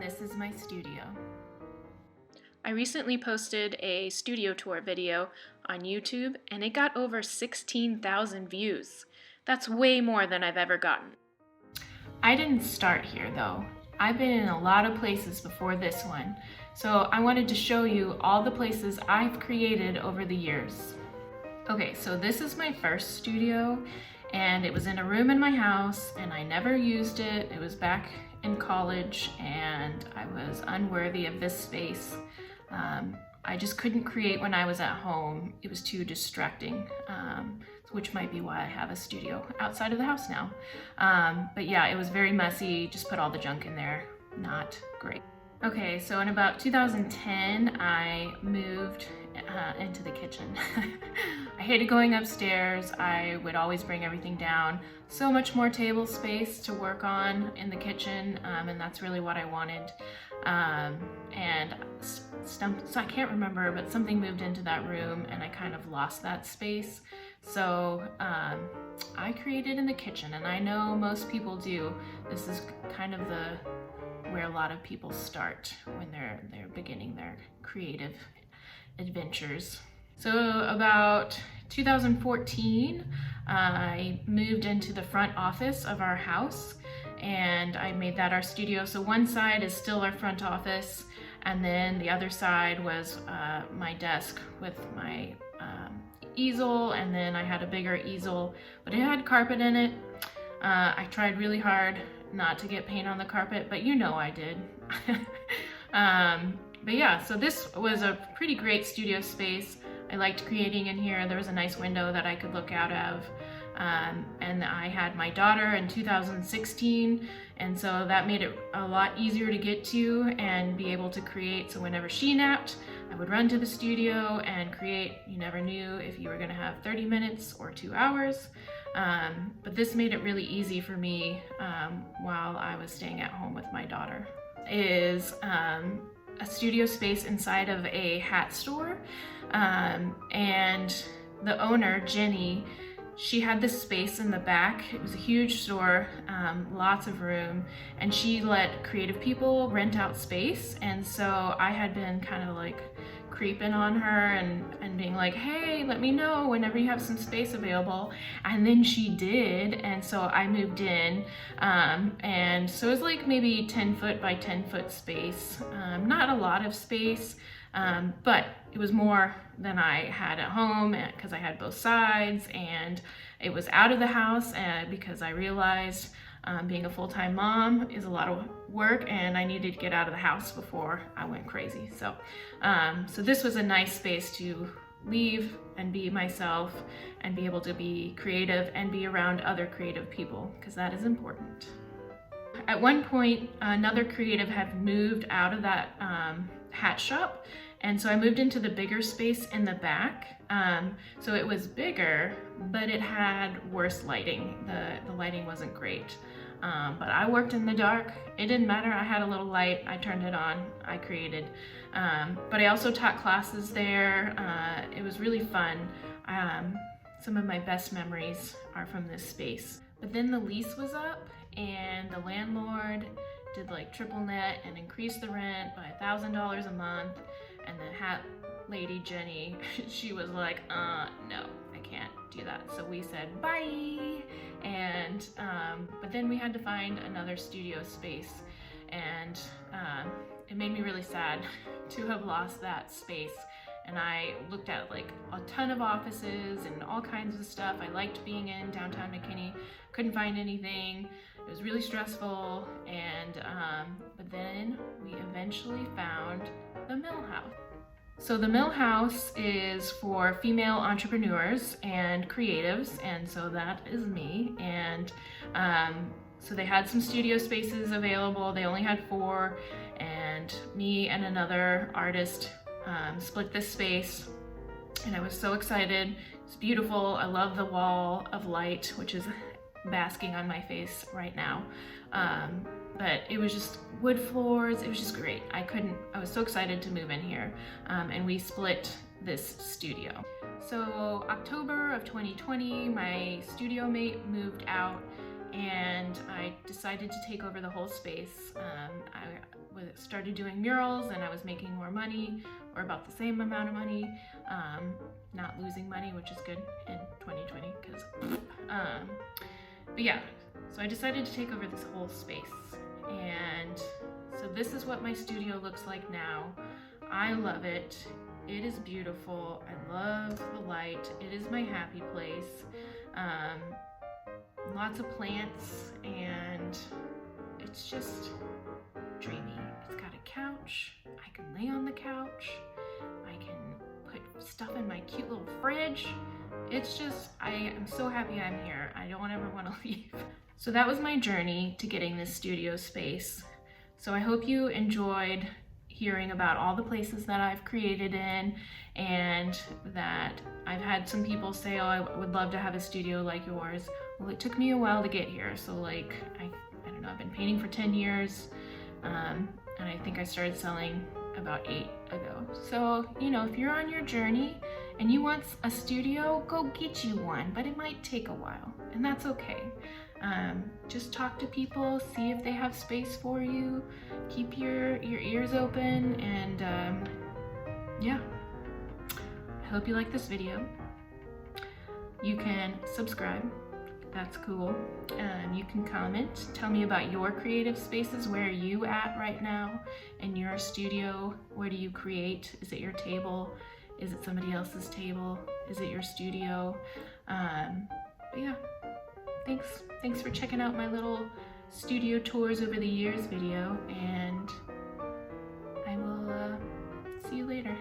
this is my studio. I recently posted a studio tour video on YouTube and it got over 16,000 views. That's way more than I've ever gotten. I didn't start here though. I've been in a lot of places before this one, so I wanted to show you all the places I've created over the years. Okay, so this is my first studio, and it was in a room in my house and I never used it. It was back in college and I was unworthy of this space. I just couldn't create when I was at home. It was too distracting, which might be why I have a studio outside of the house now. But yeah, it was very messy, just put all the junk in there. Not great. Okay, so in about 2010, I moved into the kitchen. I hated going upstairs. I would always bring everything down. So much more table space to work on in the kitchen, and that's really what I wanted. So I can't remember, but something moved into that room and I kind of lost that space. So I created in the kitchen, and I know most people do. This is kind of where a lot of people start when they're beginning their creative adventures. So about 2014, I moved into the front office of our house and I made that our studio. So one side is still our front office, and then the other side was my desk with my easel, and then I had a bigger easel, but it had carpet in it. I tried really hard not to get paint on the carpet, but you know I did. But yeah, so this was a pretty great studio space. I liked creating in here. There was a nice window that I could look out of. And I had my daughter in 2016, and so that made it a lot easier to get to and be able to create. So whenever she napped, I would run to the studio and create. You never knew if you were gonna have 30 minutes or 2 hours. But this made it really easy for me while I was staying at home with my daughter. Is a studio space inside of a hat store, and the owner, Jenny, she had this space in the back. It was a huge store, lots of room, and she let creative people rent out space. And so I had been kind of like creeping on her and being like, hey, let me know whenever you have some space available. And then she did, and so I moved in. And so it was like maybe 10 foot by 10 foot space. Not a lot of space, but it was more than I had at home because I had both sides, and it was out of the house because I realized being a full-time mom is a lot of work and I needed to get out of the house before I went crazy. So, so this was a nice space to leave and be myself and be able to be creative and be around other creative people, because that is important. At one point, another creative had moved out of that hat shop, and so I moved into the bigger space in the back. So it was bigger, but it had worse lighting. The lighting wasn't great. But I worked in the dark. It didn't matter. I had a little light. I turned it on. I created. But I also taught classes there. It was really fun. Some of my best memories are from this space. But then the lease was up, and the landlord did like triple net and increased the rent by $1,000 a month. And the hat lady, Jenny, she was like, no, I can't do that. So we said, bye. And, but then we had to find another studio space. And it made me really sad to have lost that space. And I looked at like a ton of offices and all kinds of stuff. I liked being in downtown McKinney, couldn't find anything. It was really stressful. And, but then we eventually found the Mill House. So the Mill House is for female entrepreneurs and creatives, and so that is me. And so they had some studio spaces available. They only had 4, and me and another artist split this space, and I was so excited. It's beautiful. I love the wall of light, which is basking on my face right now. But it was just wood floors. It was just great. I was so excited to move in here, and we split this studio. So October of 2020, my studio mate moved out, and I decided to take over the whole space. I started doing murals and I was making more money, or about the same amount of money, not losing money, which is good in 2020 because but yeah, so I decided to take over this whole space. And so this is what my studio looks like now. I love it. It is beautiful. I love the light. It is my happy place. Lots of plants, and it's just dreamy. It's got a couch. I can lay on the couch. I can put stuff in my cute little fridge. It's just, I am so happy I'm here. I don't ever want to leave. So that was my journey to getting this studio space. So I hope you enjoyed hearing about all the places that I've created in, and that I've had some people say, oh, I would love to have a studio like yours. Well, it took me a while to get here. So like, I don't know, I've been painting for 10 years. And I think I started selling about 8 ago. So, you know, if you're on your journey and you want a studio, go get you one, but it might take a while, and that's okay. Just talk to people, see if they have space for you, keep your ears open, and yeah. I hope you like this video. You can subscribe. That's cool. You can comment. Tell me about your creative spaces. Where are you at right now in your studio? Where do you create? Is it your table? Is it somebody else's table? Is it your studio? But yeah, thanks for checking out my little studio tours over the years video, and I will see you later.